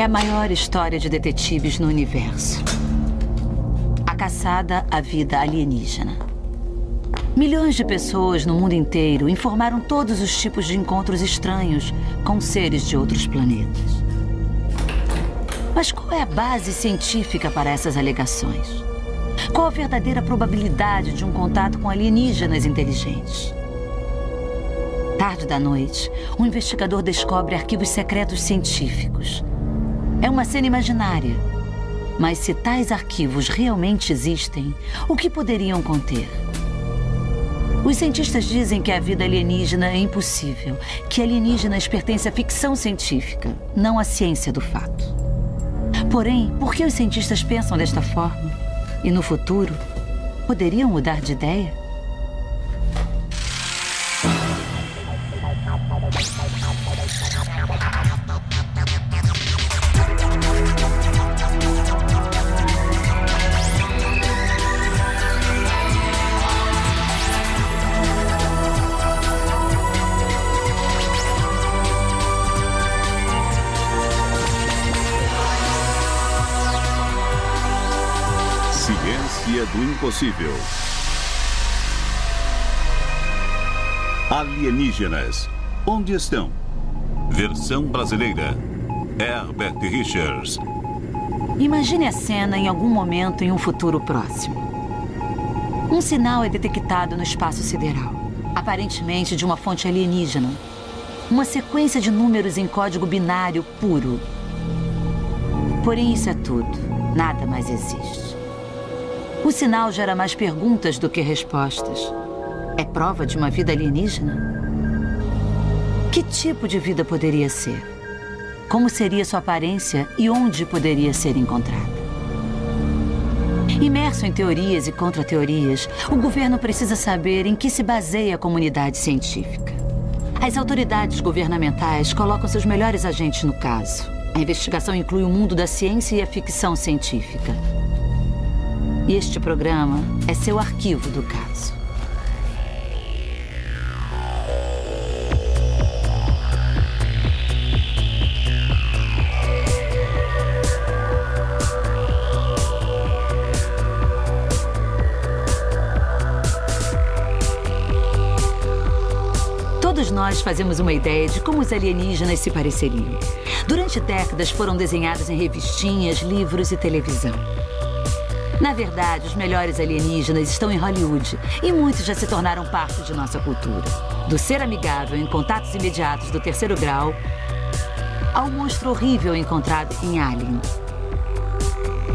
É a maior história de detetives no universo. A caçada à vida alienígena. Milhões de pessoas no mundo inteiro informaram todos os tipos de encontros estranhos com seres de outros planetas. Mas qual é a base científica para essas alegações? Qual a verdadeira probabilidade de um contato com alienígenas inteligentes? Tarde da noite, um investigador descobre arquivos secretos científicos. É uma cena imaginária. Mas se tais arquivos realmente existem, o que poderiam conter? Os cientistas dizem que a vida alienígena é impossível, que alienígenas pertencem à ficção científica, não à ciência do fato. Porém, por que os cientistas pensam desta forma? E no futuro, poderiam mudar de ideia? Ciência do impossível. Alienígenas. Onde estão? Versão brasileira. Herbert Richards. Imagine a cena em algum momento em um futuro próximo. Um sinal é detectado no espaço sideral, aparentemente de uma fonte alienígena. Uma sequência de números em código binário puro. Porém, isso é tudo. Nada mais existe. O sinal gera mais perguntas do que respostas. É prova de uma vida alienígena? Que tipo de vida poderia ser? Como seria sua aparência e onde poderia ser encontrada? Imerso em teorias e contra-teorias, o governo precisa saber em que se baseia a comunidade científica. As autoridades governamentais colocam seus melhores agentes no caso. A investigação inclui o mundo da ciência e a ficção científica. E este programa é seu arquivo do caso. Todos nós fazemos uma ideia de como os alienígenas se pareceriam. Durante décadas foram desenhados em revistinhas, livros e televisão. Na verdade, os melhores alienígenas estão em Hollywood e muitos já se tornaram parte de nossa cultura. Do ser amigável em contatos imediatos do terceiro grau ao monstro horrível encontrado em Alien.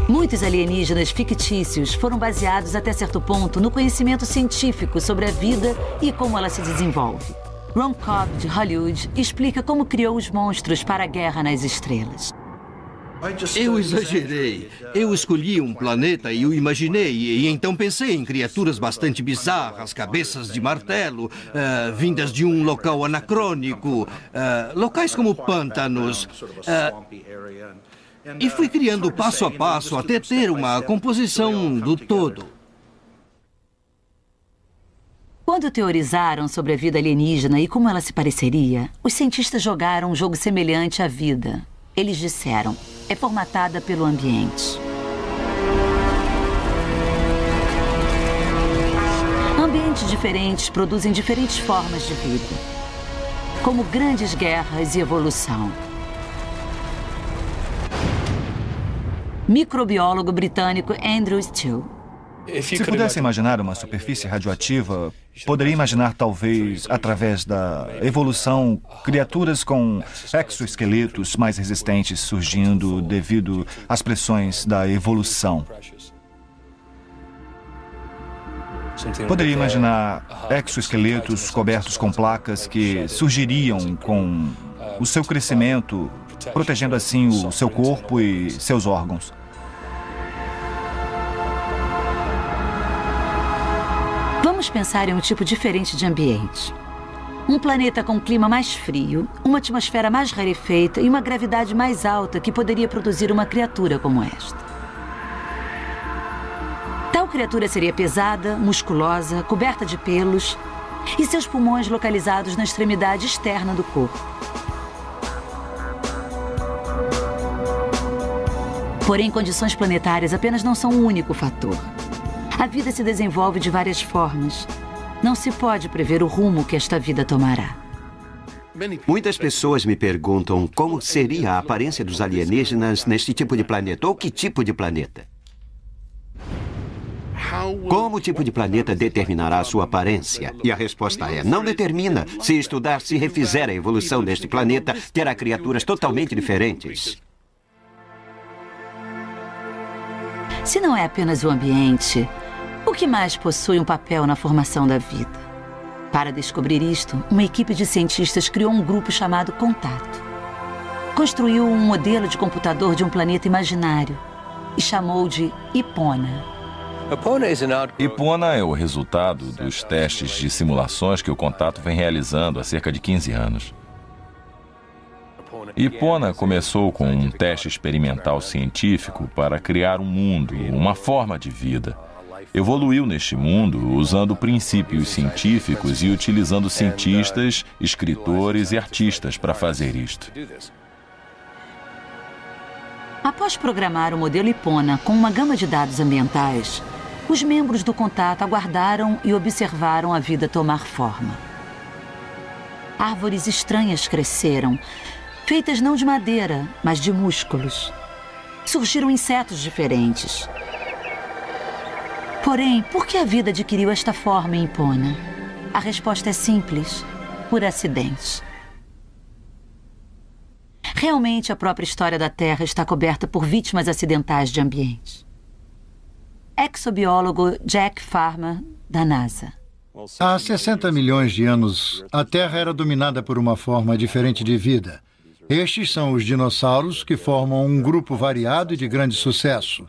Muitos alienígenas fictícios foram baseados até certo ponto no conhecimento científico sobre a vida e como ela se desenvolve. Ron Cobb, de Hollywood, explica como criou os monstros para a Guerra nas Estrelas. Eu exagerei. Eu escolhi um planeta e o imaginei. E então pensei em criaturas bastante bizarras, cabeças de martelo, vindas de um local anacrônico, locais como pântanos. E fui criando passo a passo até ter uma composição do todo. Quando teorizaram sobre a vida alienígena e como ela se pareceria, os cientistas jogaram um jogo semelhante à vida. Eles disseram, é formatada pelo ambiente. Ambientes diferentes produzem diferentes formas de vida, como grandes guerras e evolução. Microbiólogo britânico Andrew Steele. Se pudesse imaginar uma superfície radioativa, poderia imaginar, talvez, através da evolução, criaturas com exoesqueletos mais resistentes surgindo devido às pressões da evolução. Poderia imaginar exoesqueletos cobertos com placas que surgiriam com o seu crescimento, protegendo assim o seu corpo e seus órgãos. Vamos pensar em um tipo diferente de ambiente. Um planeta com um clima mais frio, uma atmosfera mais rarefeita e uma gravidade mais alta que poderia produzir uma criatura como esta. Tal criatura seria pesada, musculosa, coberta de pelos e seus pulmões localizados na extremidade externa do corpo. Porém, condições planetárias apenas não são o único fator. A vida se desenvolve de várias formas. Não se pode prever o rumo que esta vida tomará. Muitas pessoas me perguntam como seria a aparência dos alienígenas neste tipo de planeta, ou que tipo de planeta. Como o tipo de planeta determinará a sua aparência? E a resposta é: não determina. Se estudar, se refizer a evolução deste planeta, terá criaturas totalmente diferentes. Se não é apenas o ambiente, o que mais possui um papel na formação da vida? Para descobrir isto, uma equipe de cientistas criou um grupo chamado Contato. Construiu um modelo de computador de um planeta imaginário e chamou de Epona. Epona é o resultado dos testes de simulações que o Contato vem realizando há cerca de 15 anos. Epona começou com um teste experimental científico para criar um mundo, uma forma de vida. Evoluiu neste mundo usando princípios científicos e utilizando cientistas, escritores e artistas para fazer isto. Após programar o modelo Epona com uma gama de dados ambientais, os membros do Contato aguardaram e observaram a vida tomar forma. Árvores estranhas cresceram, feitas não de madeira, mas de músculos. Surgiram insetos diferentes. Porém, por que a vida adquiriu esta forma em Epona? A resposta é simples: por acidente. Realmente, a própria história da Terra está coberta por vítimas acidentais de ambiente. Exobiólogo Jack Farmer, da NASA. Há 60 milhões de anos, a Terra era dominada por uma forma diferente de vida. Estes são os dinossauros, que formam um grupo variado e de grande sucesso.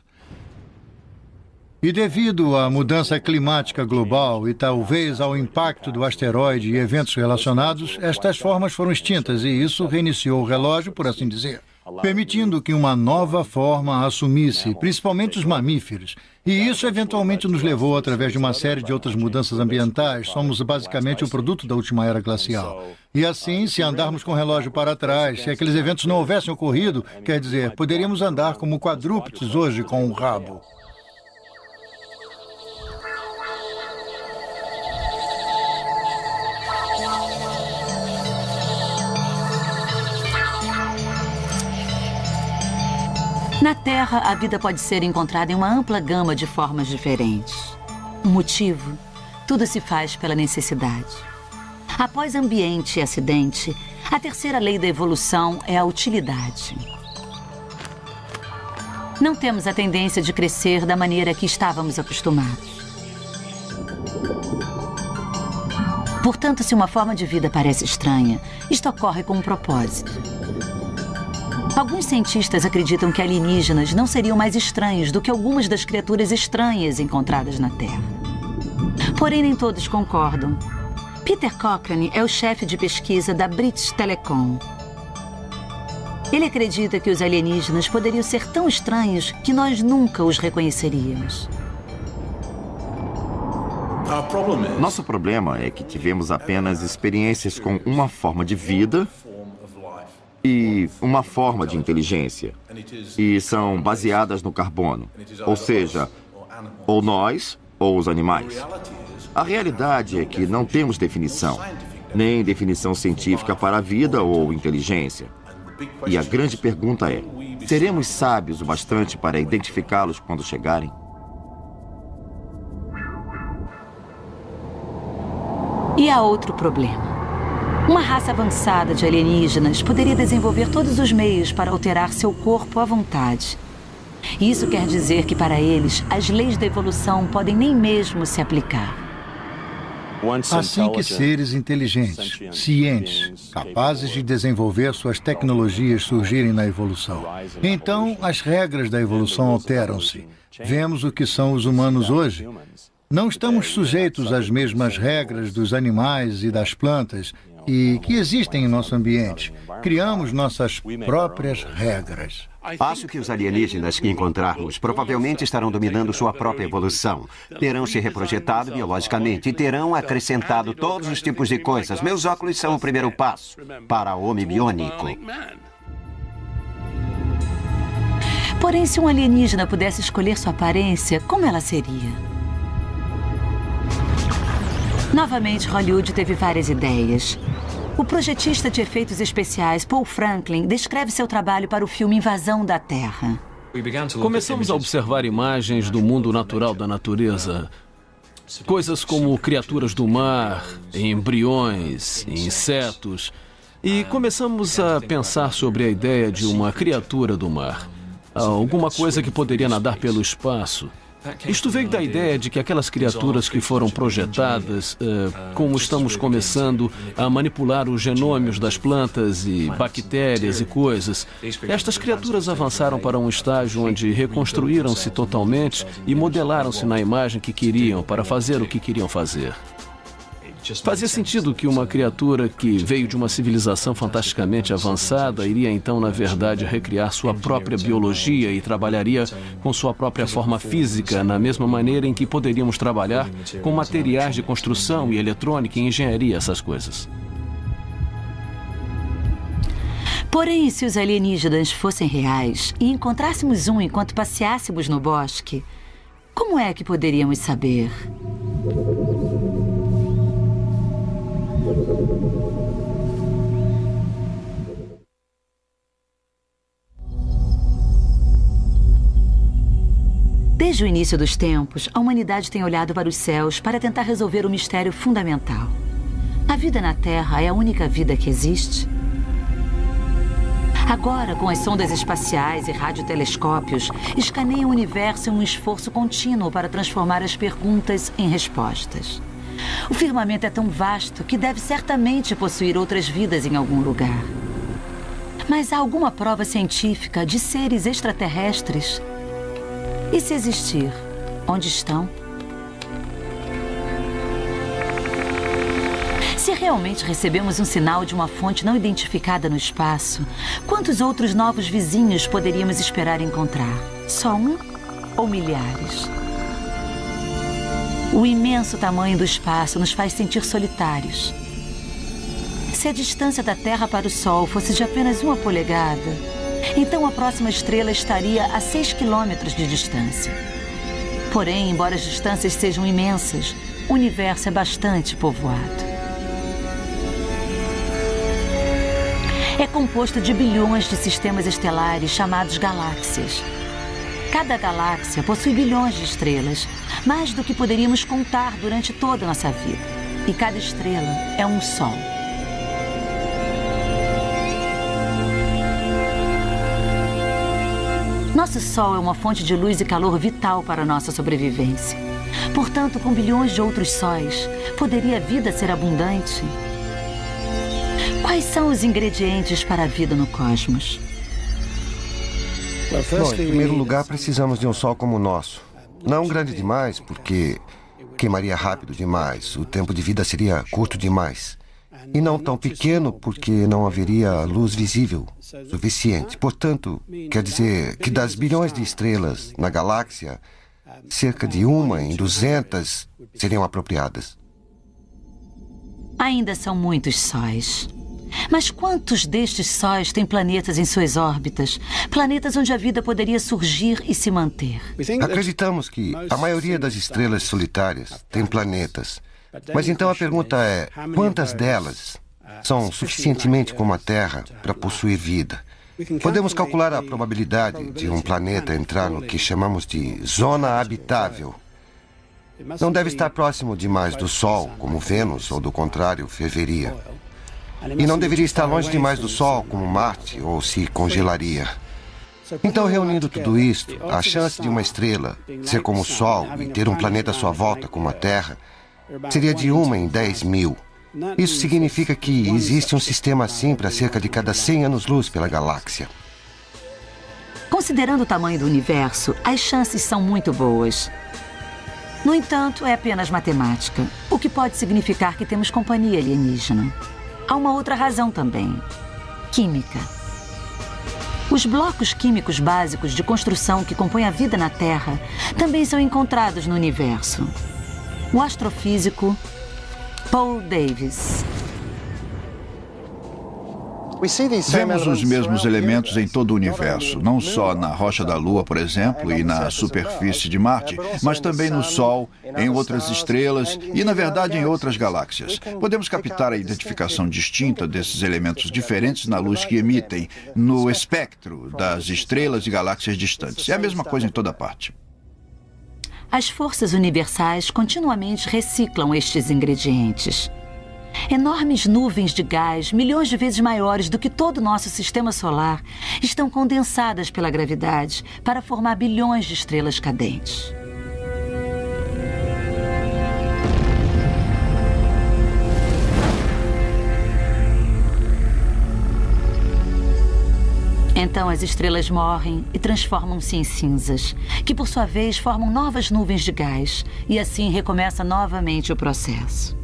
E devido à mudança climática global e talvez ao impacto do asteroide e eventos relacionados, estas formas foram extintas e isso reiniciou o relógio, por assim dizer, permitindo que uma nova forma assumisse, principalmente os mamíferos. E isso eventualmente nos levou, através de uma série de outras mudanças ambientais, somos basicamente o produto da última era glacial. E assim, se andarmos com o relógio para trás, se aqueles eventos não houvessem ocorrido, quer dizer, poderíamos andar como quadrúpedes hoje com um rabo. Na Terra, a vida pode ser encontrada em uma ampla gama de formas diferentes. O motivo? Tudo se faz pela necessidade. Após ambiente e acidente, a terceira lei da evolução é a utilidade. Não temos a tendência de crescer da maneira que estávamos acostumados. Portanto, se uma forma de vida parece estranha, isto ocorre com um propósito. Alguns cientistas acreditam que alienígenas não seriam mais estranhos do que algumas das criaturas estranhas encontradas na Terra. Porém, nem todos concordam. Peter Cochrane é o chefe de pesquisa da British Telecom. Ele acredita que os alienígenas poderiam ser tão estranhos que nós nunca os reconheceríamos. Nosso problema é que tivemos apenas experiências com uma forma de vida e uma forma de inteligência. E são baseadas no carbono. Ou seja, ou nós ou os animais. A realidade é que não temos definição, nem definição científica para a vida ou inteligência. E a grande pergunta é: seremos sábios o bastante para identificá-los quando chegarem? E há outro problema. Uma raça avançada de alienígenas poderia desenvolver todos os meios para alterar seu corpo à vontade. Isso quer dizer que, para eles, as leis da evolução podem nem mesmo se aplicar. Assim que seres inteligentes, cientes, capazes de desenvolver suas tecnologias surgirem na evolução, então as regras da evolução alteram-se. Vemos o que são os humanos hoje. Não estamos sujeitos às mesmas regras dos animais e das plantas e que existem em nosso ambiente. Criamos nossas próprias regras. Acho que os alienígenas que encontrarmos provavelmente estarão dominando sua própria evolução. Terão se reprojetado biologicamente e terão acrescentado todos os tipos de coisas. Meus óculos são o primeiro passo para o homem biônico. Porém, se um alienígena pudesse escolher sua aparência, como ela seria? Novamente, Hollywood teve várias ideias. O projetista de efeitos especiais, Paul Franklin, descreve seu trabalho para o filme Invasão da Terra. Começamos a observar imagens do mundo natural da natureza. Coisas como criaturas do mar, embriões, insetos. E começamos a pensar sobre a ideia de uma criatura do mar. Alguma coisa que poderia nadar pelo espaço. Isto veio da ideia de que aquelas criaturas que foram projetadas, como estamos começando a manipular os genômios das plantas e bactérias e coisas, estas criaturas avançaram para um estágio onde reconstruíram-se totalmente e modelaram-se na imagem que queriam para fazer o que queriam fazer. Fazia sentido que uma criatura que veio de uma civilização fantasticamente avançada iria então, na verdade, recriar sua própria biologia e trabalharia com sua própria forma física, na mesma maneira em que poderíamos trabalhar com materiais de construção e eletrônica e engenharia, essas coisas. Porém, se os alienígenas fossem reais e encontrássemos um enquanto passeássemos no bosque, como é que poderíamos saber? Desde o início dos tempos, a humanidade tem olhado para os céus para tentar resolver o mistério fundamental. A vida na Terra é a única vida que existe? Agora, com as sondas espaciais e radiotelescópios, escaneiam o universo em um esforço contínuo para transformar as perguntas em respostas. O firmamento é tão vasto que deve certamente possuir outras vidas em algum lugar. Mas há alguma prova científica de seres extraterrestres? E se existir, onde estão? Se realmente recebemos um sinal de uma fonte não identificada no espaço, quantos outros novos vizinhos poderíamos esperar encontrar? Só um ou milhares? O imenso tamanho do espaço nos faz sentir solitários. Se a distância da Terra para o Sol fosse de apenas 1 polegada, então a próxima estrela estaria a 6 quilômetros de distância. Porém, embora as distâncias sejam imensas, o universo é bastante povoado. É composto de bilhões de sistemas estelares chamados galáxias. Cada galáxia possui bilhões de estrelas, mais do que poderíamos contar durante toda a nossa vida. E cada estrela é um sol. Nosso Sol é uma fonte de luz e calor vital para a nossa sobrevivência. Portanto, com bilhões de outros sóis, poderia a vida ser abundante? Quais são os ingredientes para a vida no cosmos? Bom, em primeiro lugar, precisamos de um Sol como o nosso. Não grande demais, porque queimaria rápido demais. O tempo de vida seria curto demais. E não tão pequeno, porque não haveria luz visível suficiente. Portanto, quer dizer que das bilhões de estrelas na galáxia, cerca de 1 em 200 seriam apropriadas. Ainda são muitos sóis. Mas quantos destes sóis têm planetas em suas órbitas? Planetas onde a vida poderia surgir e se manter? Acreditamos que a maioria das estrelas solitárias tem planetas. Mas então a pergunta é, quantas delas são suficientemente como a Terra para possuir vida? Podemos calcular a probabilidade de um planeta entrar no que chamamos de zona habitável. Não deve estar próximo demais do Sol, como Vênus, ou do contrário, ferveria. E não deveria estar longe demais do Sol, como Marte, ou se congelaria. Então, reunindo tudo isto, a chance de uma estrela ser como o Sol e ter um planeta à sua volta, como a Terra, seria de 1 em 10.000. Isso significa que existe um sistema assim para cerca de cada 100 anos-luz pela galáxia. Considerando o tamanho do universo, as chances são muito boas. No entanto, é apenas matemática, o que pode significar que temos companhia alienígena. Há uma outra razão também: química. Os blocos químicos básicos de construção que compõem a vida na Terra também são encontrados no universo. O astrofísico Paul Davies. Vemos os mesmos elementos em todo o universo, não só na rocha da Lua, por exemplo, e na superfície de Marte, mas também no Sol, em outras estrelas e, na verdade, em outras galáxias. Podemos captar a identificação distinta desses elementos diferentes na luz que emitem no espectro das estrelas e galáxias distantes. É a mesma coisa em toda parte. As forças universais continuamente reciclam estes ingredientes. Enormes nuvens de gás, milhões de vezes maiores do que todo o nosso sistema solar, estão condensadas pela gravidade para formar bilhões de estrelas cadentes. Então as estrelas morrem e transformam-se em cinzas, que por sua vez formam novas nuvens de gás, e assim recomeça novamente o processo.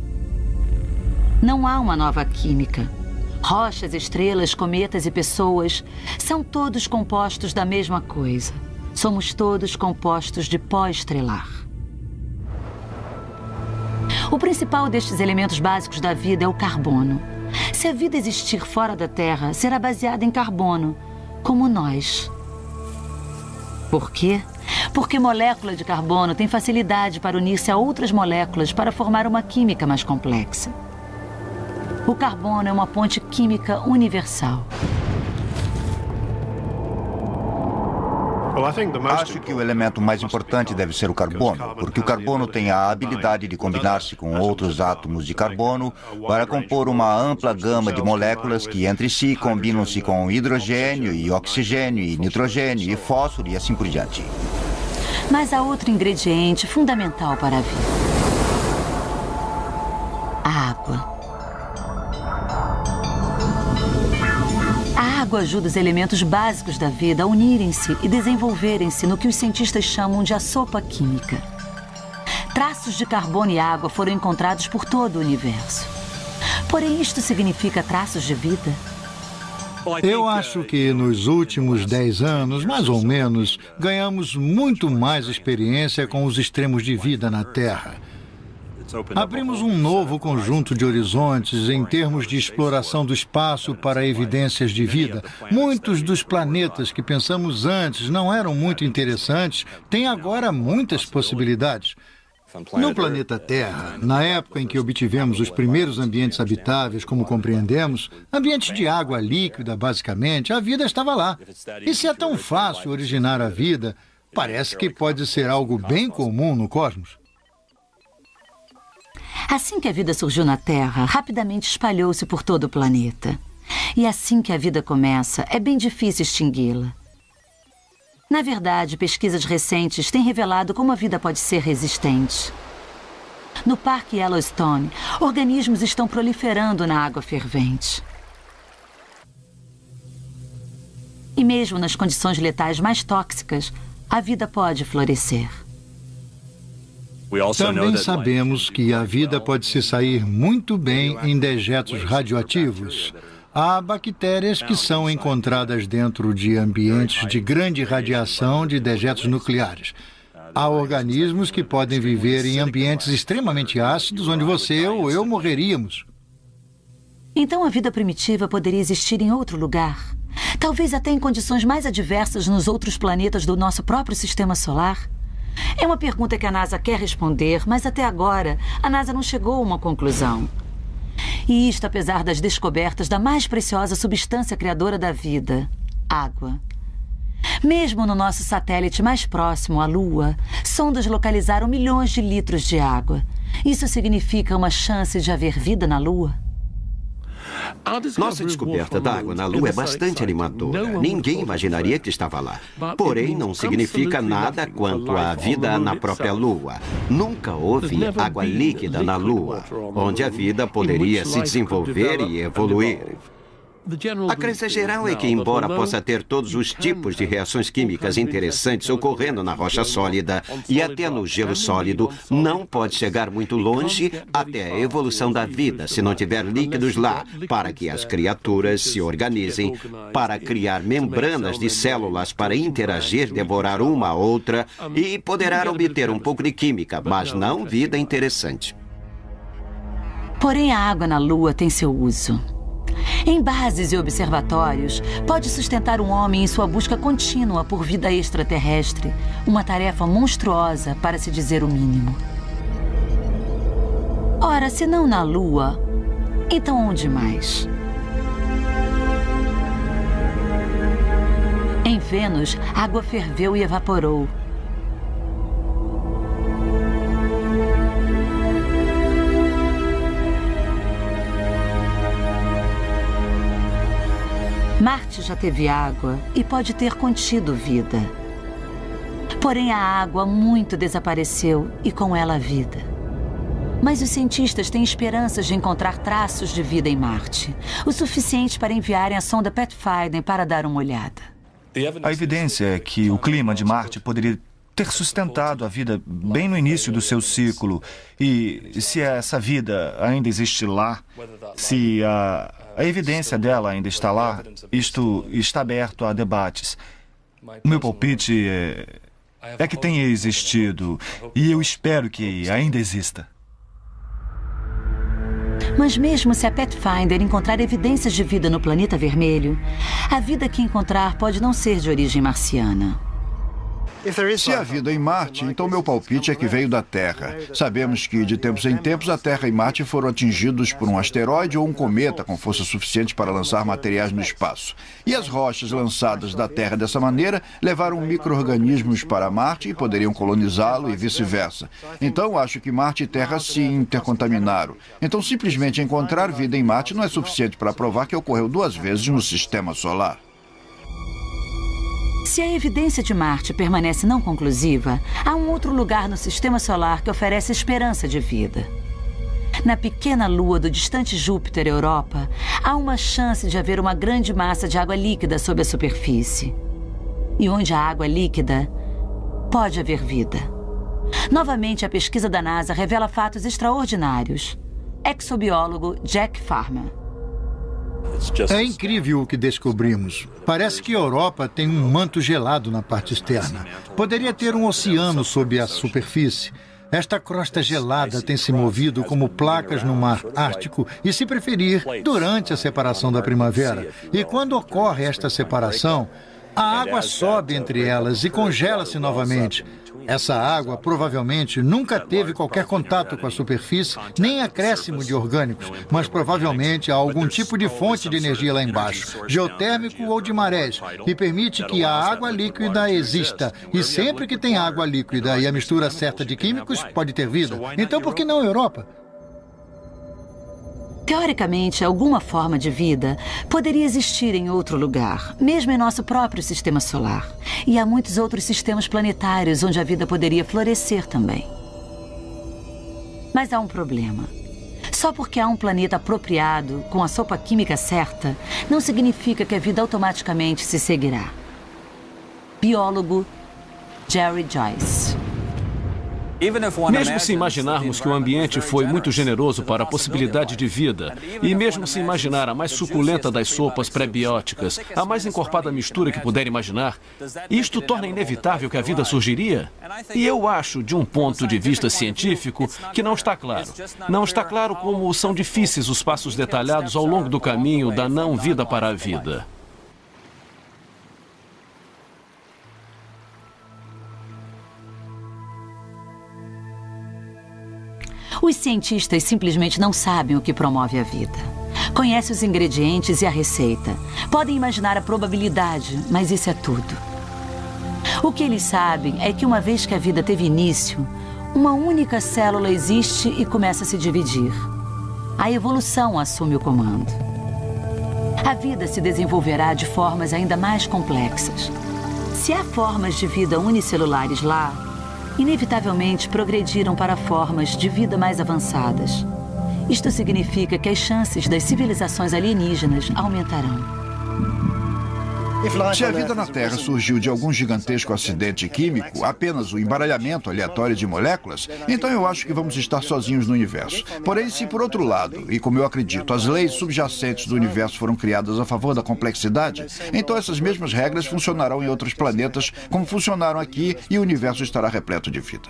Não há uma nova química. Rochas, estrelas, cometas e pessoas são todos compostos da mesma coisa. Somos todos compostos de pó estelar. O principal destes elementos básicos da vida é o carbono. Se a vida existir fora da Terra, será baseada em carbono, como nós. Por quê? Porque molécula de carbono tem facilidade para unir-se a outras moléculas para formar uma química mais complexa. O carbono é uma ponte química universal. Acho que o elemento mais importante deve ser o carbono, porque o carbono tem a habilidade de combinar-se com outros átomos de carbono para compor uma ampla gama de moléculas que entre si combinam-se com hidrogênio e oxigênio e nitrogênio e fósforo e assim por diante. Mas há outro ingrediente fundamental para a vida: a água. A água ajuda os elementos básicos da vida a unirem-se e desenvolverem-se no que os cientistas chamam de a sopa química. Traços de carbono e água foram encontrados por todo o universo. Porém, isto significa traços de vida? Eu acho que nos últimos 10 anos, mais ou menos, ganhamos muito mais experiência com os extremos de vida na Terra. Abrimos um novo conjunto de horizontes em termos de exploração do espaço para evidências de vida. Muitos dos planetas que pensamos antes não eram muito interessantes, têm agora muitas possibilidades. No planeta Terra, na época em que obtivemos os primeiros ambientes habitáveis, como compreendemos, ambientes de água líquida, basicamente, a vida estava lá. E se é tão fácil originar a vida, parece que pode ser algo bem comum no cosmos. Assim que a vida surgiu na Terra, rapidamente espalhou-se por todo o planeta. E assim que a vida começa, é bem difícil extingui-la. Na verdade, pesquisas recentes têm revelado como a vida pode ser resistente. No Parque Yellowstone, organismos estão proliferando na água fervente. E mesmo nas condições letais mais tóxicas, a vida pode florescer. Também sabemos que a vida pode se sair muito bem em dejetos radioativos. Há bactérias que são encontradas dentro de ambientes de grande radiação de dejetos nucleares. Há organismos que podem viver em ambientes extremamente ácidos, onde você ou eu morreríamos. Então a vida primitiva poderia existir em outro lugar? Talvez até em condições mais adversas nos outros planetas do nosso próprio sistema solar? É uma pergunta que a NASA quer responder, mas até agora a NASA não chegou a uma conclusão. E isto apesar das descobertas da mais preciosa substância criadora da vida, água. Mesmo no nosso satélite mais próximo, a Lua, sondas localizaram milhões de litros de água. Isso significa uma chance de haver vida na Lua? Nossa descoberta da água na Lua é bastante animadora. Ninguém imaginaria que estava lá. Porém, não significa nada quanto à vida na própria Lua. Nunca houve água líquida na Lua, onde a vida poderia se desenvolver e evoluir. A crença geral é que, embora possa ter todos os tipos de reações químicas interessantes ocorrendo na rocha sólida e até no gelo sólido, não pode chegar muito longe até a evolução da vida se não tiver líquidos lá, para que as criaturas se organizem, para criar membranas de células para interagir, devorar uma a outra e poderá obter um pouco de química, mas não vida interessante. Porém, a água na Lua tem seu uso. Em bases e observatórios, pode sustentar um homem em sua busca contínua por vida extraterrestre, uma tarefa monstruosa, para se dizer o mínimo. Ora, se não na Lua, então onde mais? Em Vênus, a água ferveu e evaporou. Marte já teve água e pode ter contido vida. Porém, a água muito desapareceu e com ela a vida. Mas os cientistas têm esperanças de encontrar traços de vida em Marte, o suficiente para enviarem a sonda Pathfinder para dar uma olhada. A evidência é que o clima de Marte poderia ter sustentado a vida bem no início do seu ciclo. E se essa vida ainda existe lá, se a evidência dela ainda está lá, isto está aberto a debates. O meu palpite é que tenha existido, e eu espero que ainda exista. Mas mesmo se a Pathfinder encontrar evidências de vida no planeta vermelho, a vida que encontrar pode não ser de origem marciana. Se há vida em Marte, então meu palpite é que veio da Terra. Sabemos que, de tempos em tempos, a Terra e Marte foram atingidos por um asteroide ou um cometa com força suficiente para lançar materiais no espaço. E as rochas lançadas da Terra dessa maneira levaram micro-organismos para Marte e poderiam colonizá-lo e vice-versa. Então, acho que Marte e Terra se intercontaminaram. Então, simplesmente encontrar vida em Marte não é suficiente para provar que ocorreu 2 vezes no Sistema Solar. Se a evidência de Marte permanece não conclusiva, há um outro lugar no Sistema Solar que oferece esperança de vida. Na pequena lua do distante Júpiter, Europa, há uma chance de haver uma grande massa de água líquida sob a superfície. E onde há água líquida, pode haver vida. Novamente, a pesquisa da NASA revela fatos extraordinários. Exobiólogo Jack Farmer. É incrível o que descobrimos. Parece que a Europa tem um manto gelado na parte externa. Poderia ter um oceano sob a superfície. Esta crosta gelada tem se movido como placas no mar Ártico e, se preferir, durante a separação da primavera. E quando ocorre esta separação, a água sobe entre elas e congela-se novamente. Essa água provavelmente nunca teve qualquer contato com a superfície, nem acréscimo de orgânicos, mas provavelmente há algum tipo de fonte de energia lá embaixo, geotérmico ou de marés, que permite que a água líquida exista. E sempre que tem água líquida e a mistura certa de químicos, pode ter vida. Então por que não Europa? Teoricamente, alguma forma de vida poderia existir em outro lugar, mesmo em nosso próprio sistema solar. E há muitos outros sistemas planetários onde a vida poderia florescer também. Mas há um problema. Só porque há um planeta apropriado, com a sopa química certa, não significa que a vida automaticamente se seguirá. Biólogo Jerry Joyce. Mesmo se imaginarmos que o ambiente foi muito generoso para a possibilidade de vida, e mesmo se imaginar a mais suculenta das sopas pré-bióticas, a mais encorpada mistura que puder imaginar, isto torna inevitável que a vida surgiria? E eu acho, de um ponto de vista científico, que não está claro. Não está claro como são difíceis os passos detalhados ao longo do caminho da não-vida para a vida. Os cientistas simplesmente não sabem o que promove a vida. Conhecem os ingredientes e a receita. Podem imaginar a probabilidade, mas isso é tudo. O que eles sabem é que uma vez que a vida teve início, uma única célula existe e começa a se dividir. A evolução assume o comando. A vida se desenvolverá de formas ainda mais complexas. Se há formas de vida unicelulares lá, inevitavelmente progrediram para formas de vida mais avançadas. Isto significa que as chances das civilizações alienígenas aumentarão. Se a vida na Terra surgiu de algum gigantesco acidente químico, apenas o embaralhamento aleatório de moléculas, então eu acho que vamos estar sozinhos no universo. Porém, se por outro lado, e como eu acredito, as leis subjacentes do universo foram criadas a favor da complexidade, então essas mesmas regras funcionarão em outros planetas como funcionaram aqui e o universo estará repleto de vida.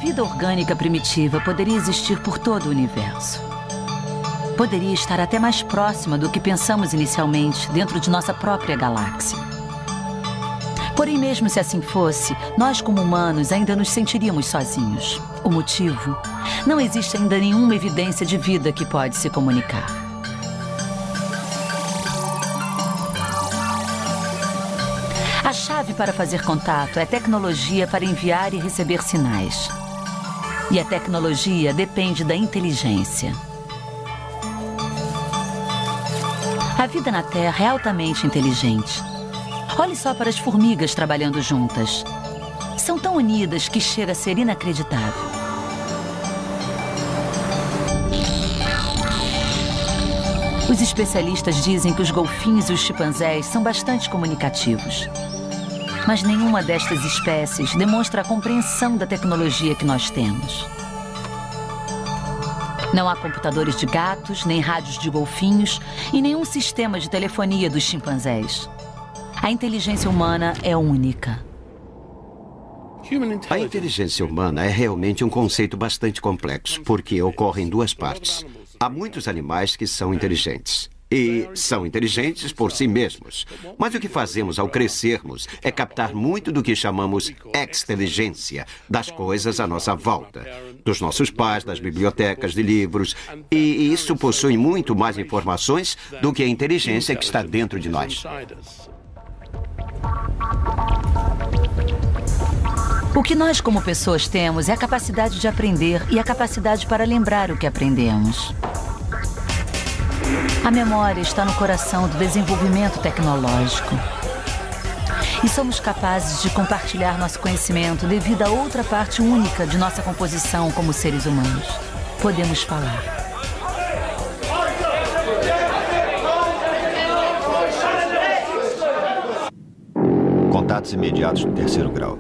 vida orgânica primitiva poderia existir por todo o universo. Poderia estar até mais próxima do que pensamos inicialmente dentro de nossa própria galáxia. Porém, mesmo se assim fosse, nós como humanos ainda nos sentiríamos sozinhos. O motivo? Não existe ainda nenhuma evidência de vida que pode se comunicar. A chave para fazer contato é tecnologia para enviar e receber sinais. E a tecnologia depende da inteligência. A vida na Terra é altamente inteligente. Olhe só para as formigas trabalhando juntas. São tão unidas que chega a ser inacreditável. Os especialistas dizem que os golfinhos e os chimpanzés são bastante comunicativos. Mas nenhuma destas espécies demonstra a compreensão da tecnologia que nós temos. Não há computadores de gatos, nem rádios de golfinhos e nenhum sistema de telefonia dos chimpanzés. A inteligência humana é única. A inteligência humana é realmente um conceito bastante complexo, porque ocorre em duas partes. Há muitos animais que são inteligentes. E são inteligentes por si mesmos. Mas o que fazemos ao crescermos é captar muito do que chamamos exteligência, das coisas à nossa volta, dos nossos pais, das bibliotecas de livros. E isso possui muito mais informações do que a inteligência que está dentro de nós. O que nós como pessoas temos é a capacidade de aprender e a capacidade para lembrar o que aprendemos. A memória está no coração do desenvolvimento tecnológico. E somos capazes de compartilhar nosso conhecimento devido a outra parte única de nossa composição como seres humanos. Podemos falar. Contatos imediatos do terceiro grau.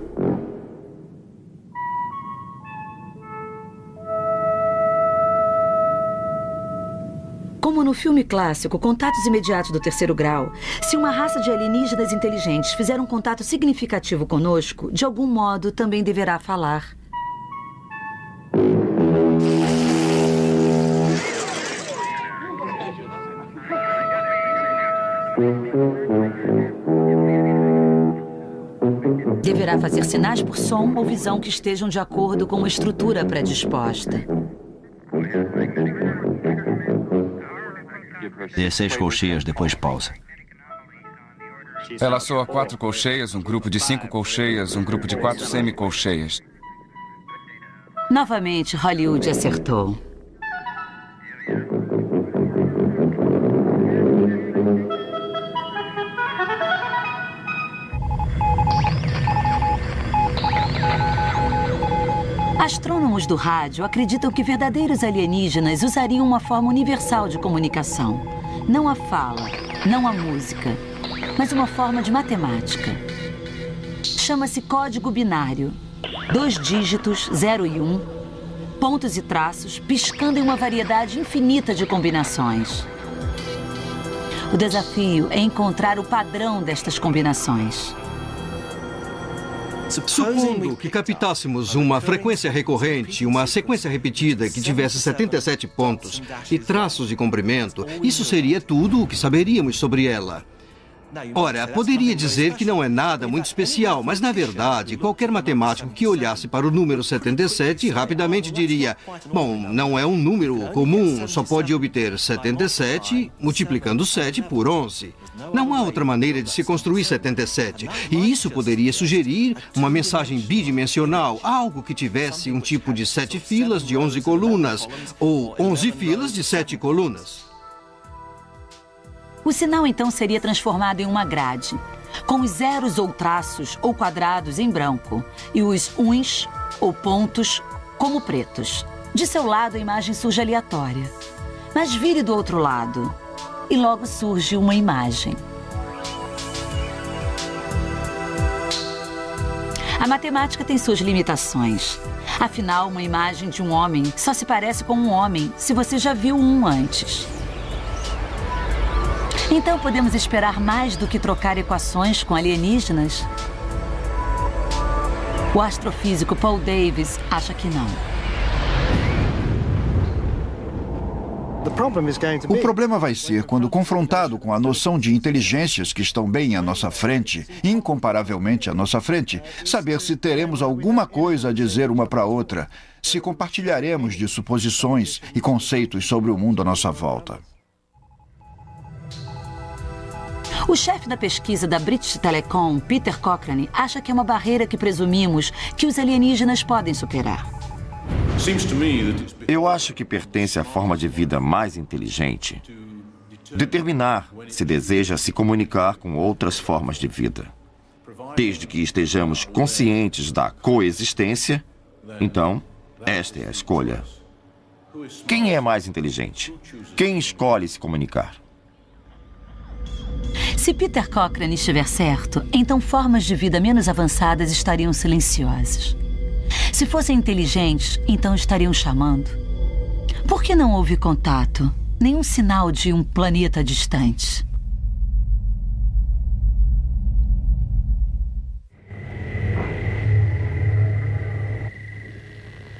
Como no filme clássico Contatos Imediatos do Terceiro Grau, se uma raça de alienígenas inteligentes fizer um contato significativo conosco, de algum modo também deverá falar. Deverá fazer sinais por som ou visão que estejam de acordo com uma estrutura predisposta. 16 colcheias, depois pausa. Ela soa 4 colcheias, um grupo de 5 colcheias, um grupo de 4 semicolcheias. Novamente, Hollywood acertou. Astrônomos do rádio acreditam que verdadeiros alienígenas usariam uma forma universal de comunicação. Não a fala, não a música, mas uma forma de matemática. Chama-se código binário. 2 dígitos, 0 e 1, pontos e traços, piscando em uma variedade infinita de combinações. O desafio é encontrar o padrão destas combinações. Supondo que captássemos uma frequência recorrente, uma sequência repetida que tivesse 77 pontos e traços de comprimento, isso seria tudo o que saberíamos sobre ela. Ora, poderia dizer que não é nada muito especial, mas na verdade, qualquer matemático que olhasse para o número 77 rapidamente diria: bom, não é um número comum, só pode obter 77 multiplicando 7 por 11. Não há outra maneira de se construir 77. E isso poderia sugerir uma mensagem bidimensional, algo que tivesse um tipo de 7 filas de 11 colunas, ou 11 filas de 7 colunas. O sinal, então, seria transformado em uma grade, com os zeros ou traços ou quadrados em branco e os uns ou pontos como pretos. De seu lado, a imagem surge aleatória. Mas vire do outro lado e logo surge uma imagem. A matemática tem suas limitações. Afinal, uma imagem de um homem só se parece com um homem se você já viu um antes. Então, podemos esperar mais do que trocar equações com alienígenas? O astrofísico Paul Davies acha que não. O problema vai ser quando confrontado com a noção de inteligências que estão bem à nossa frente, incomparavelmente à nossa frente, saber se teremos alguma coisa a dizer uma para outra, se compartilharemos de suposições e conceitos sobre o mundo à nossa volta. O chefe da pesquisa da British Telecom, Peter Cochrane, acha que é uma barreira que presumimos que os alienígenas podem superar. Eu acho que pertence à forma de vida mais inteligente determinar se deseja se comunicar com outras formas de vida. Desde que estejamos conscientes da coexistência, então, esta é a escolha. Quem é mais inteligente? Quem escolhe se comunicar? Se Peter Cochrane estiver certo, então formas de vida menos avançadas estariam silenciosas. Se fossem inteligentes, então estariam chamando. Por que não houve contato? Nenhum sinal de um planeta distante.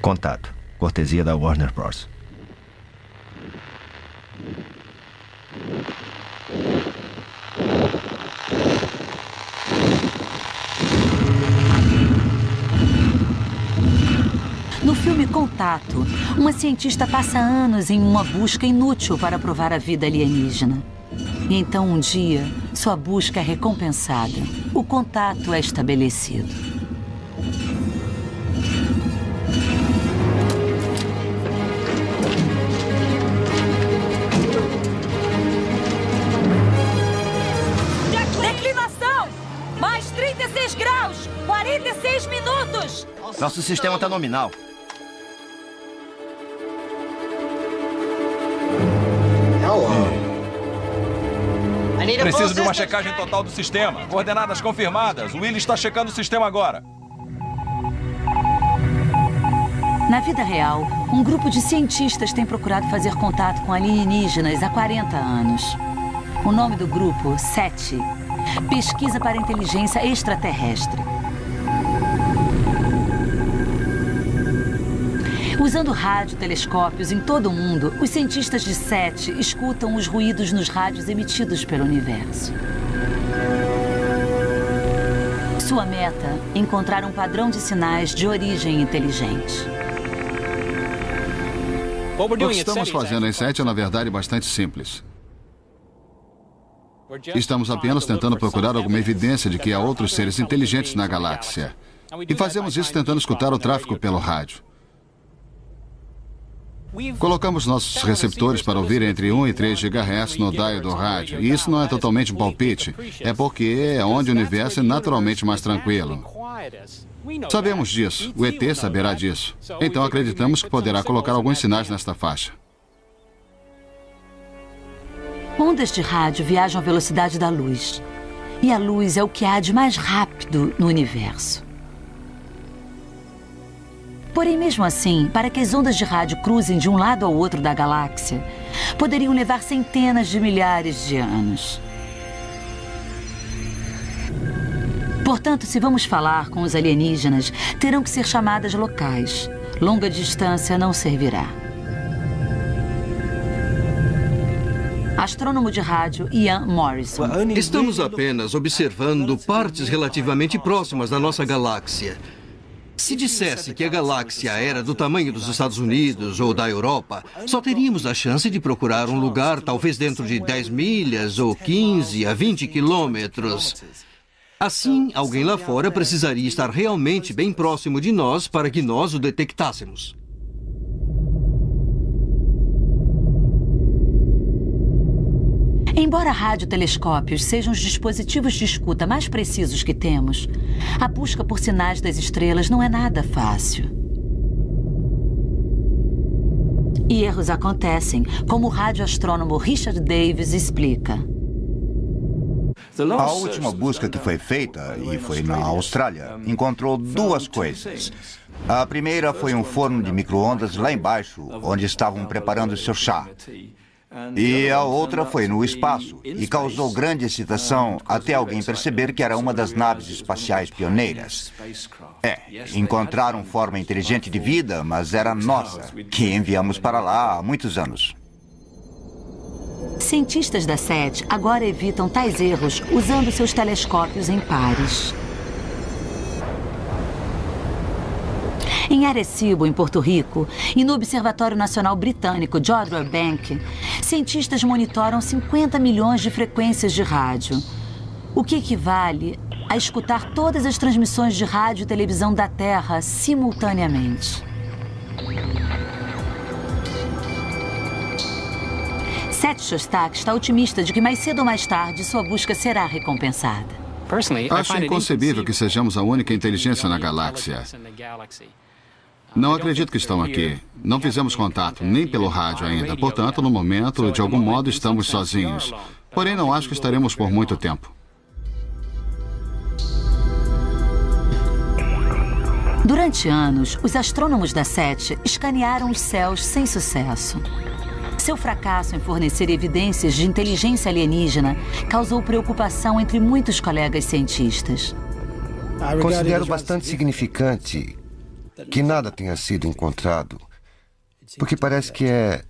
Contato. Cortesia da Warner Bros. No filme Contato, uma cientista passa anos em uma busca inútil para provar a vida alienígena. E então, um dia, sua busca é recompensada. O contato é estabelecido. Declinação! Mais 36 graus! 46 minutos! Nosso sistema está nominal. Preciso de uma checagem total do sistema. Coordenadas confirmadas. O Willy está checando o sistema agora. Na vida real, um grupo de cientistas tem procurado fazer contato com alienígenas há 40 anos. O nome do grupo, SETI, Pesquisa para Inteligência Extraterrestre. Usando radiotelescópios em todo o mundo, os cientistas de SETI escutam os ruídos nos rádios emitidos pelo universo. Sua meta, encontrar um padrão de sinais de origem inteligente. O que estamos fazendo em SETI é, na verdade, bastante simples. Estamos apenas tentando procurar alguma evidência de que há outros seres inteligentes na galáxia. E fazemos isso tentando escutar o tráfego pelo rádio. Colocamos nossos receptores para ouvir entre 1 e 3 GHz no dial do rádio. E isso não é totalmente um palpite, é porque é onde o universo é naturalmente mais tranquilo. Sabemos disso, o ET saberá disso. Então acreditamos que poderá colocar alguns sinais nesta faixa. Ondas de rádio viajam à velocidade da luz. E a luz é o que há de mais rápido no universo. Porém, mesmo assim, para que as ondas de rádio cruzem de um lado ao outro da galáxia, poderiam levar centenas de milhares de anos. Portanto, se vamos falar com os alienígenas, terão que ser chamadas locais. Longa distância não servirá. Astrônomo de rádio Ian Morrison. Estamos apenas observando partes relativamente próximas da nossa galáxia. Se dissesse que a galáxia era do tamanho dos Estados Unidos ou da Europa, só teríamos a chance de procurar um lugar talvez dentro de 10 milhas ou 15 a 20 quilômetros. Assim, alguém lá fora precisaria estar realmente bem próximo de nós para que nós o detectássemos. Embora radiotelescópios sejam os dispositivos de escuta mais precisos que temos, a busca por sinais das estrelas não é nada fácil. E erros acontecem, como o radioastrônomo Richard Davies explica. A última busca que foi feita, e foi na Austrália, encontrou duas coisas. A primeira foi um forno de micro-ondas lá embaixo, onde estavam preparando seu chá. E a outra foi no espaço e causou grande excitação até alguém perceber que era uma das naves espaciais pioneiras. Encontraram forma inteligente de vida, mas era nossa, que enviamos para lá há muitos anos. Cientistas da SETI agora evitam tais erros usando seus telescópios em pares. Em Arecibo, em Porto Rico, e no Observatório Nacional Britânico Jodrell Bank, cientistas monitoram 50 milhões de frequências de rádio, o que equivale a escutar todas as transmissões de rádio e televisão da Terra simultaneamente. Seth Shostak está otimista de que mais cedo ou mais tarde sua busca será recompensada. Acho inconcebível que sejamos a única inteligência na galáxia. Não acredito que estão aqui. Não fizemos contato, nem pelo rádio ainda. Portanto, no momento, de algum modo, estamos sozinhos. Porém, não acho que estaremos por muito tempo. Durante anos, os astrônomos da SETI escanearam os céus sem sucesso. Seu fracasso em fornecer evidências de inteligência alienígena causou preocupação entre muitos colegas cientistas. Considero bastante significante que nada tenha sido encontrado, porque parece que é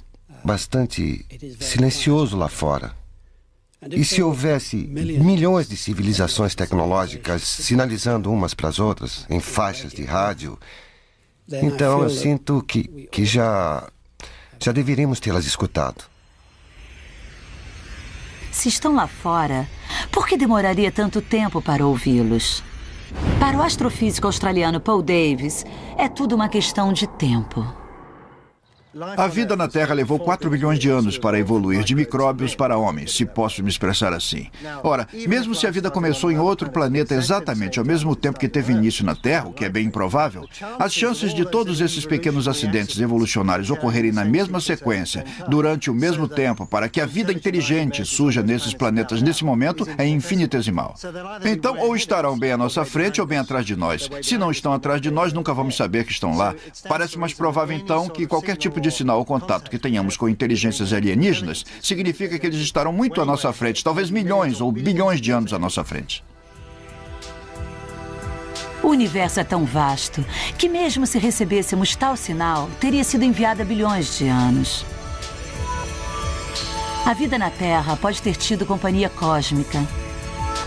bastante silencioso lá fora. E se houvesse milhões de civilizações tecnológicas sinalizando umas para as outras em faixas de rádio, então eu sinto que já deveríamos tê-las escutado. Se estão lá fora, por que demoraria tanto tempo para ouvi-los? Para o astrofísico australiano Paul Davies, é tudo uma questão de tempo. A vida na Terra levou 4 bilhões de anos para evoluir de micróbios para homens, se posso me expressar assim. Ora, mesmo se a vida começou em outro planeta exatamente ao mesmo tempo que teve início na Terra, o que é bem improvável, as chances de todos esses pequenos acidentes evolucionários ocorrerem na mesma sequência, durante o mesmo tempo, para que a vida inteligente surja nesses planetas nesse momento, é infinitesimal. Então, ou estarão bem à nossa frente ou bem atrás de nós. Se não estão atrás de nós, nunca vamos saber que estão lá. Parece mais provável, então, que qualquer tipo de sinal ou contato que tenhamos com inteligências alienígenas significa que eles estarão muito à nossa frente, talvez milhões ou bilhões de anos à nossa frente. O universo é tão vasto que mesmo se recebêssemos tal sinal, teria sido enviado há bilhões de anos. A vida na Terra pode ter tido companhia cósmica,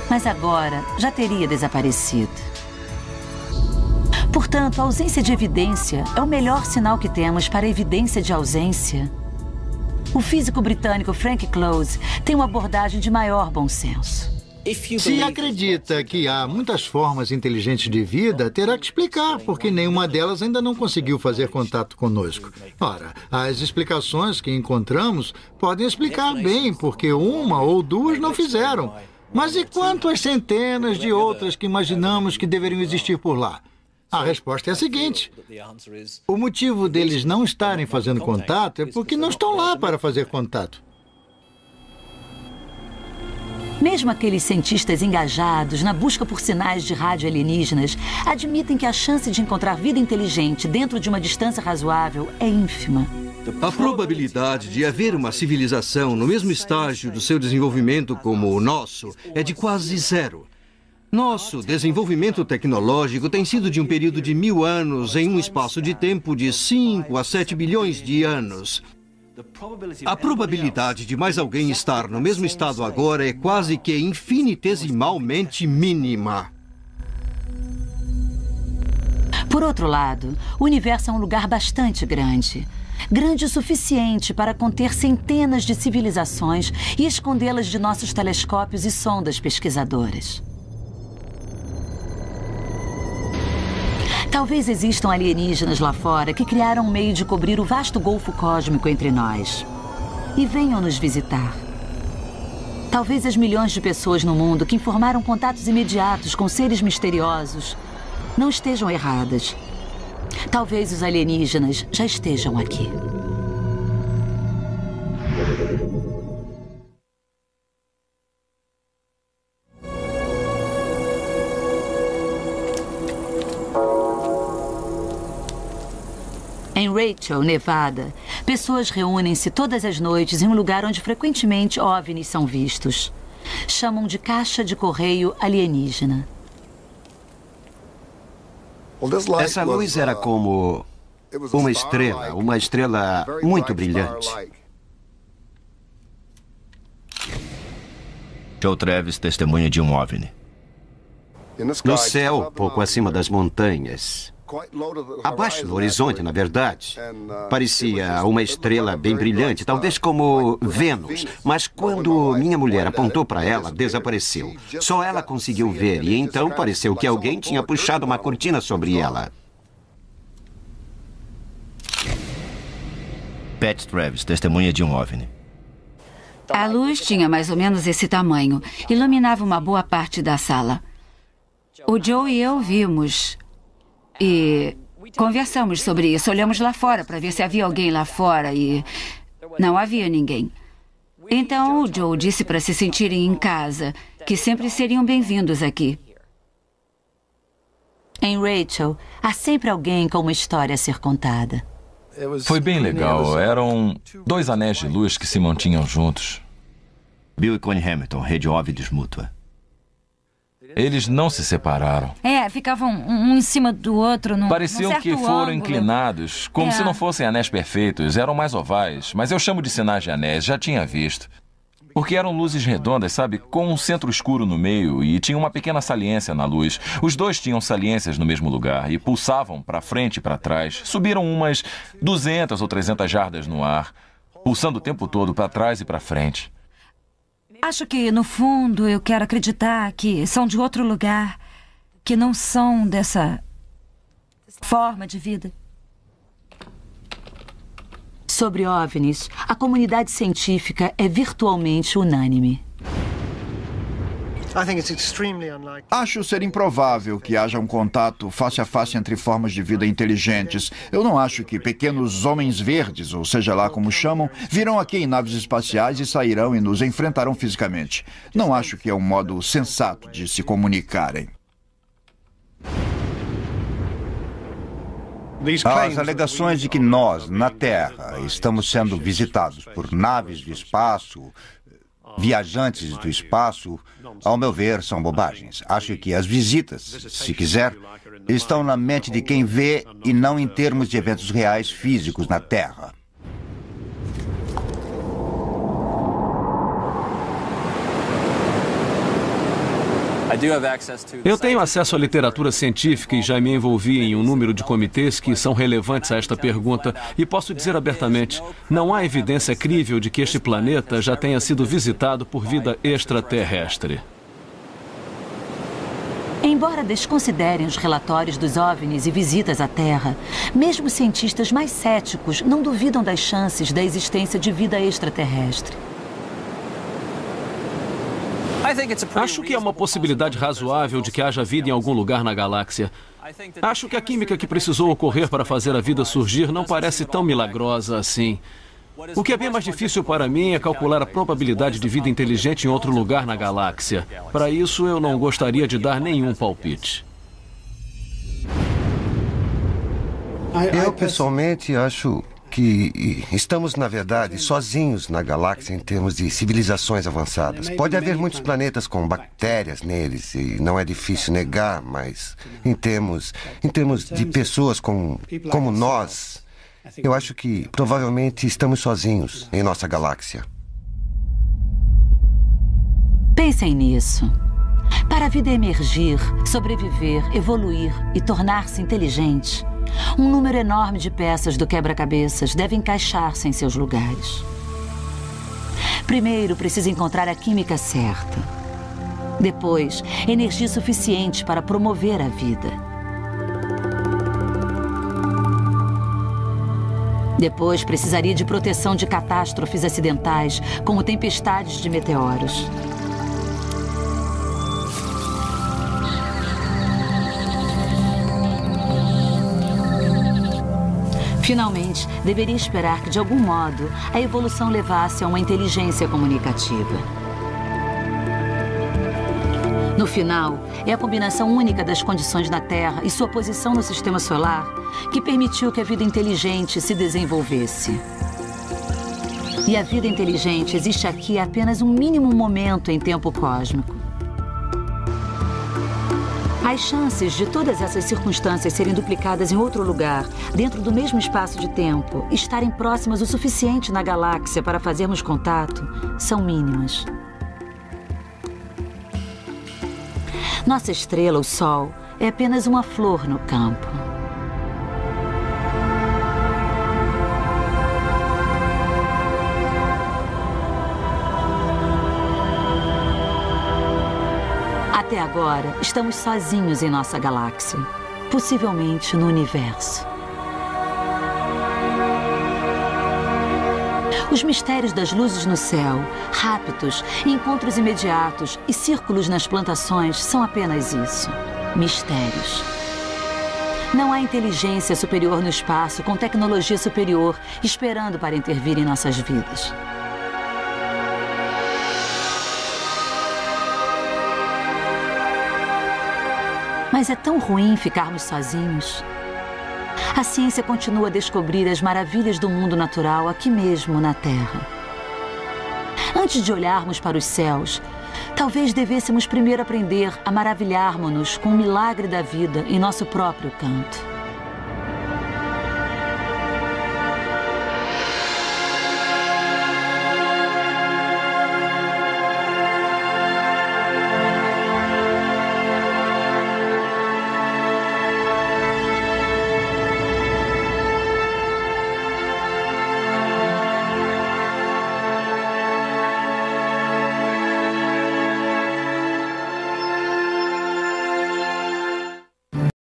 mas agora já teria desaparecido. Portanto, a ausência de evidência é o melhor sinal que temos para a evidência de ausência. O físico britânico Frank Close tem uma abordagem de maior bom senso. Se acredita que há muitas formas inteligentes de vida, terá que explicar, porque nenhuma delas ainda não conseguiu fazer contato conosco. Ora, as explicações que encontramos podem explicar bem porque uma ou duas não fizeram. Mas e quanto às centenas de outras que imaginamos que deveriam existir por lá? A resposta é a seguinte: o motivo deles não estarem fazendo contato é porque não estão lá para fazer contato. Mesmo aqueles cientistas engajados na busca por sinais de rádio alienígenas admitem que a chance de encontrar vida inteligente dentro de uma distância razoável é ínfima. A probabilidade de haver uma civilização no mesmo estágio do seu desenvolvimento como o nosso é de quase zero. Nosso desenvolvimento tecnológico tem sido de um período de 1000 anos em um espaço de tempo de 5 a 7 bilhões de anos. A probabilidade de mais alguém estar no mesmo estado agora é quase que infinitesimalmente mínima. Por outro lado, o universo é um lugar bastante grande. Grande o suficiente para conter centenas de civilizações e escondê-las de nossos telescópios e sondas pesquisadoras. Talvez existam alienígenas lá fora que criaram um meio de cobrir o vasto golfo cósmico entre nós. E venham nos visitar. Talvez as milhões de pessoas no mundo que informaram contatos imediatos com seres misteriosos não estejam erradas. Talvez os alienígenas já estejam aqui. Em Rachel, Nevada, pessoas reúnem-se todas as noites em um lugar onde frequentemente OVNIs são vistos. Chamam de caixa de correio alienígena. Essa luz era como uma estrela muito brilhante. Joe Travis testemunha de um OVNI. No céu, pouco acima das montanhas. Abaixo do horizonte, na verdade. Parecia uma estrela bem brilhante, talvez como Vênus. Mas quando minha mulher apontou para ela, desapareceu. Só ela conseguiu ver e então pareceu que alguém tinha puxado uma cortina sobre ela. Pat Travis testemunha de um OVNI. A luz tinha mais ou menos esse tamanho. Iluminava uma boa parte da sala. O Joe e eu vimos. E conversamos sobre isso. Olhamos lá fora para ver se havia alguém lá fora e não havia ninguém. Então o Joe disse para se sentirem em casa, que sempre seriam bem-vindos aqui. Em Rachel, há sempre alguém com uma história a ser contada. Foi bem legal. Eram 2 anéis de luz que se mantinham juntos. Bill e Connie Hamilton, rede OVNIs mútua. Eles não se separaram. Ficavam um em cima do outro num Pareciam certo que foram ângulo. inclinados, como se não fossem anéis perfeitos. Eram mais ovais, mas eu chamo de sinais de anéis, já tinha visto. Porque eram luzes redondas, sabe, com um centro escuro no meio e tinha uma pequena saliência na luz. Os 2 tinham saliências no mesmo lugar e pulsavam para frente e para trás. Subiram umas 200 ou 300 jardas no ar, pulsando o tempo todo para trás e para frente. Acho que, no fundo, eu quero acreditar que são de outro lugar, que não são dessa forma de vida. Sobre OVNIs, a comunidade científica é virtualmente unânime. Acho ser improvável que haja um contato face a face entre formas de vida inteligentes. Eu não acho que pequenos homens verdes, ou seja lá como chamam, virão aqui em naves espaciais e sairão e nos enfrentarão fisicamente. Não acho que é um modo sensato de se comunicarem. As alegações de que nós, na Terra, estamos sendo visitados por naves do espaço, viajantes do espaço, ao meu ver, são bobagens. Acho que as visitas, se quiser, estão na mente de quem vê e não em termos de eventos reais físicos na Terra. Eu tenho acesso à literatura científica e já me envolvi em um número de comitês que são relevantes a esta pergunta e posso dizer abertamente, não há evidência crível de que este planeta já tenha sido visitado por vida extraterrestre. Embora desconsiderem os relatórios dos OVNIs e visitas à Terra, mesmo cientistas mais céticos não duvidam das chances da existência de vida extraterrestre. Acho que é uma possibilidade razoável de que haja vida em algum lugar na galáxia. Acho que a química que precisou ocorrer para fazer a vida surgir não parece tão milagrosa assim. O que é bem mais difícil para mim é calcular a probabilidade de vida inteligente em outro lugar na galáxia. Para isso, eu não gostaria de dar nenhum palpite. Eu, pessoalmente, acho que estamos, na verdade, sozinhos na galáxia em termos de civilizações avançadas. Pode haver muitos planetas com bactérias neles, e não é difícil negar, mas em termos de pessoas como nós, eu acho que provavelmente estamos sozinhos em nossa galáxia. Pensem nisso. Para a vida emergir, sobreviver, evoluir e tornar-se inteligente, um número enorme de peças do quebra-cabeças deve encaixar-se em seus lugares. Primeiro, precisa encontrar a química certa. Depois, energia suficiente para promover a vida. Depois, precisaria de proteção de catástrofes acidentais, como tempestades de meteoros. Finalmente, deveria esperar que, de algum modo, a evolução levasse a uma inteligência comunicativa. No final, é a combinação única das condições na Terra e sua posição no sistema solar que permitiu que a vida inteligente se desenvolvesse. E a vida inteligente existe aqui há apenas um mínimo momento em tempo cósmico. As chances de todas essas circunstâncias serem duplicadas em outro lugar, dentro do mesmo espaço de tempo, estarem próximas o suficiente na galáxia para fazermos contato, são mínimas. Nossa estrela, o Sol, é apenas uma flor no campo. Até agora, estamos sozinhos em nossa galáxia, possivelmente no universo. Os mistérios das luzes no céu, raptos, encontros imediatos e círculos nas plantações são apenas isso, mistérios. Não há inteligência superior no espaço com tecnologia superior esperando para intervir em nossas vidas. Mas é tão ruim ficarmos sozinhos. A ciência continua a descobrir as maravilhas do mundo natural aqui mesmo na Terra. Antes de olharmos para os céus, talvez devêssemos primeiro aprender a maravilharmos-nos com o milagre da vida em nosso próprio canto.